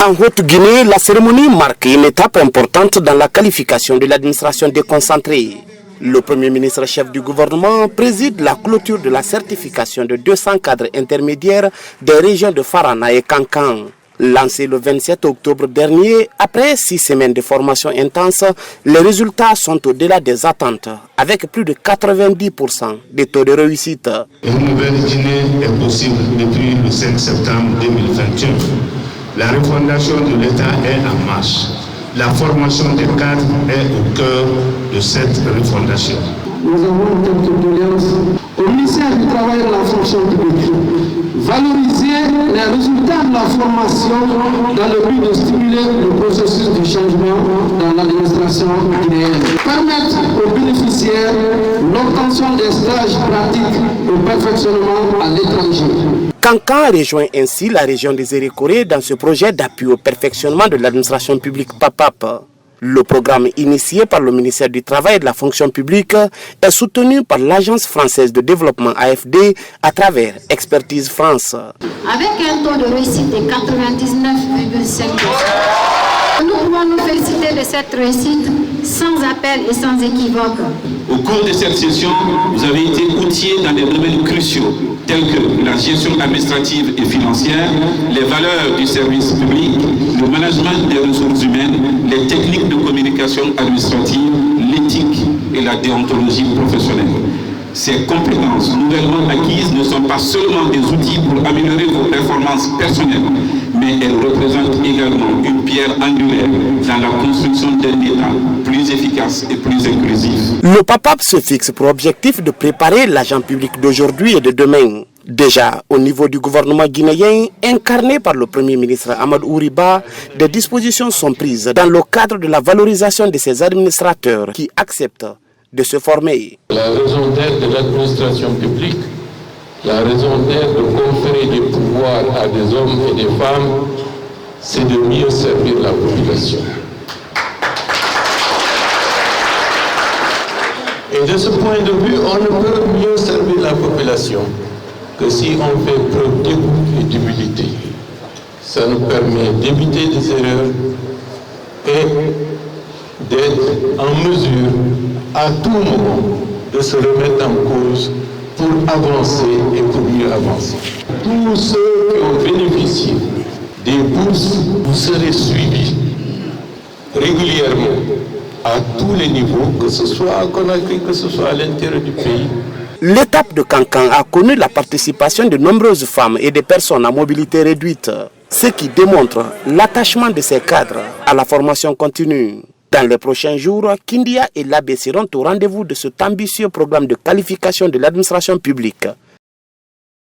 En Haute-Guinée, la cérémonie marque une étape importante dans la qualification de l'administration déconcentrée. Le Premier ministre chef du gouvernement préside la clôture de la certification de 200 cadres intermédiaires des régions de Farana et Kankan. Lancé le 27 octobre dernier, après 6 semaines de formation intense, les résultats sont au-delà des attentes, avec plus de 90% des taux de réussite. Une nouvelle Guinée est possible depuis le 5 septembre 2021. La refondation de l'État est en marche. La formation des cadres est au cœur de cette refondation. Nous avons une doléance au ministère du Travail et de la fonction publique. Valoriser les résultats de la formation dans le but de stimuler le processus de changement dans l'administration guinéenne. Permettre aux bénéficiaires l'obtention des stages pratiques et perfectionnement à l'étranger. Kankan rejoint ainsi la région des Erékoré dans ce projet d'appui au perfectionnement de l'administration publique PAPAP. Le programme initié par le ministère du Travail et de la fonction publique est soutenu par l'Agence française de développement AFD à travers Expertise France. Avec un taux de réussite de 99,5%, nous pouvons nous féliciter de cette réussite sans appel et sans équivoque. Au cours de cette session, vous avez été outillés dans des domaines cruciaux tels que la gestion administrative et financière, les valeurs du service public, le management des ressources humaines, les techniques de communication administrative, l'éthique et la déontologie professionnelle. Ces compétences nouvellement acquises ne sont pas seulement des outils pour améliorer vos performances personnelles, mais elles représentent également une pierre angulaire dans la construction d'un État plus efficace et plus inclusif. Le PAPAP se fixe pour objectif de préparer l'agent public d'aujourd'hui et de demain. Déjà, au niveau du gouvernement guinéen, incarné par le Premier ministre Amadou Ouriba, des dispositions sont prises dans le cadre de la valorisation de ces administrateurs qui acceptent de se former. La raison d'être de l'administration publique, la raison d'être de conférer des pouvoirs à des hommes et des femmes, c'est de mieux servir la population. Et de ce point de vue, on ne peut mieux servir la population que si on fait preuve d'écoute et d'humilité. Ça nous permet d'éviter des erreurs et d'être en mesure à tout moment de se remettre en cause pour avancer et pour mieux avancer. Tous ceux qui ont bénéficié des bourses, vous serez suivis régulièrement à tous les niveaux, que ce soit à Conakry, que ce soit à l'intérieur du pays. L'étape de Kankan a connu la participation de nombreuses femmes et de personnes à mobilité réduite, ce qui démontre l'attachement de ces cadres à la formation continue. Dans les prochains jours, Kindia et l'AB seront au rendez-vous de cet ambitieux programme de qualification de l'administration publique.